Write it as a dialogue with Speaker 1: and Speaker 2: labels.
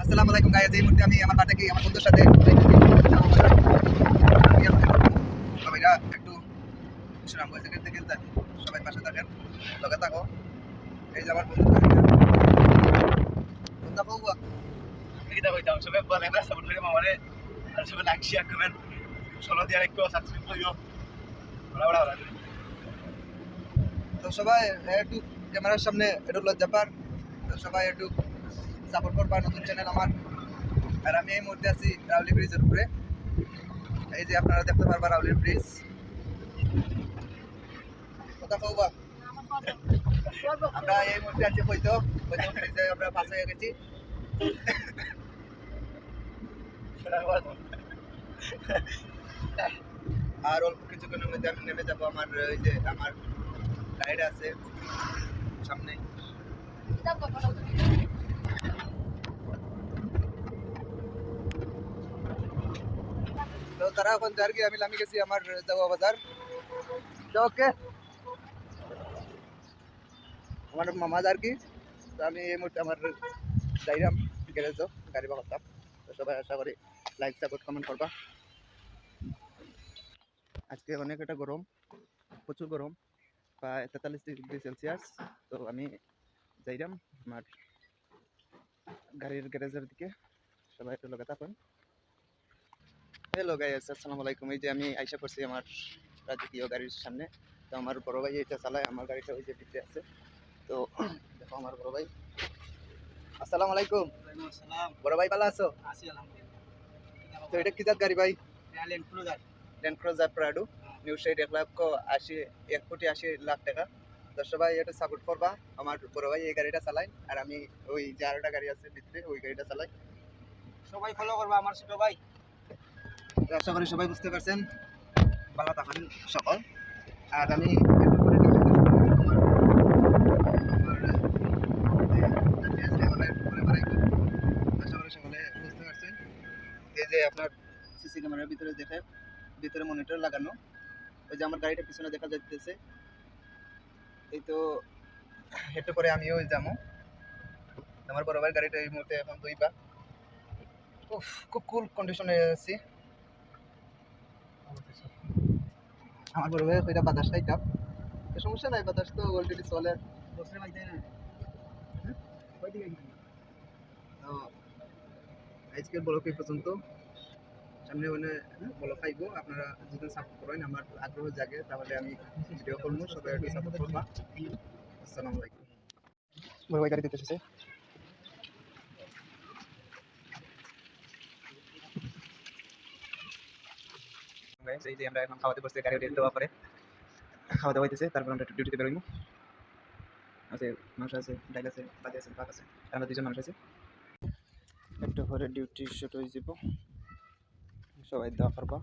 Speaker 1: আসসালামু আলাইকুম গাইস, এই মুহূর্তে আমি আমার বাড়িতে আমার বন্ধুর সাথে সবাইরা একটু বিশ্রাম বসে খেলতে খেলতে সবাই পাশে থাকেন, লগে থাকো। এই যে আমার বন্ধু কোনটা বলবো
Speaker 2: kita kau tahu sebab boleh dah sebut lagi mana ada sebab like share comment solo dia একটু subscribe করিও বড় বড় বড়
Speaker 1: তো সবাই একটু ক্যামেরার সামনে একটু লজ্জা পার, তো সবাই একটু সাপোর্ট করবা নতুন চ্যানেল আমার। আর আমি এই মুহূর্তে আছি রাউলি ব্রিজের উপরে। এই যে আপনারা দেখতে পারবা রাউলি ব্রিজ। কথা কওবা আমরা এই মুহূর্তে আছি হয়তো ব্রিজে আমরা পাশে হয়ে গেছি। আর অল্প কিছুক্ষণের মধ্যে আমি নেমে যাবো। আমার ওই যে আমার গাইড আছে সামনে। তো তারা এখন যার কি আমি গেছি আমার যাওয়া বাজার। ওকে আমার মামা যার কি, তো আমি এই মুহূর্তে আমার যাইলাম গ্যারেজও গাড়ি বাগাতাম। তো সবাই আশা করি লাইক সাপোর্ট কমেন্ট করবা। আজকে অনেক একটা গরম, প্রচুর গরম, প্রায় 43 ডিগ্রি সেলসিয়াস। তো আমি যাইলাম আমার গাড়ির গ্যারেজের দিকে, সবাই একটু লগে থাকুন। হ্যালো গাইস, আসসালামু আলাইকুম। এই যে আমি আইসা করছি আমার রাজকীয় গাড়ির সামনে। তো আমার বড় ভাই এটা চালায়, আমার গাড়িটা ওই যে দিতে আছে। তো দেখো আমার বড় ভাই। আসসালামু আলাইকুম। বড় ভাই ভালো আছো? তো এটা কি জাত গাড়ি ভাই? Land Cruiser Prado new shade 1,80,00,000 টাকা। তো সবাই একটু সাপোর্ট করবা। আমার বড় ভাই এই গাড়িটা চালায়, আর আমি ওই যে আরেকটা গাড়ি আছে ভিতরে ওই গাড়িটা চালাই।
Speaker 2: সবাই ফলো করবা আমার ছোট ভাই।
Speaker 1: আশা করি সবাই বুঝতে পারছেন। ভালো থাকেন সকল। আর আমি একটু পরে আশা করি সকলে বুঝতে পারছেন। এই যে আপনার সিসি ক্যামেরার ভিতরে দেখে ভিতরে মনিটর লাগানো। ওই যে আমার গাড়িটা পিছনে দেখা যাচ্ছে। এই তো একটু পরে আমিও যাবো। আমার বড় ভাইয়ের গাড়িটা এই মুহূর্তে এখন দুইবা। খুব কুল কন্ডিশনে আছি। আমার বড় ভাই ওইটা বাতাস খাইতাম, সমস্যা নাই, বাতাস তো অলরেডি চলে। তো আজকের ব্লগ এই পর্যন্ত। সামনে মানে ব্লগ খাইবো, আপনারা যদি সাপোর্ট করেন আমার আগ্রহ জাগে তাহলে আমি ভিডিও করবো। সবাই একটু সাপোর্ট করবা। আসসালামু আলাইকুম। বড় ভাই গাড়ি দিতে এসেছে। এই যে আমরা এখন খাওয়াতে বসে, গাড়ি দেওয়া পরে খাওয়া দাওয়া হইতেছে, তারপর আমরা ডিউটিতে বেরোইমু। আছে মানুষ আছে, ডাইল আছে, বাজে আছে, ভাত আছে, আমরা দুজন মানুষ আছে। একটু পরে ডিউটি শুট হয়ে যাব, সবাই দোয়া করবা।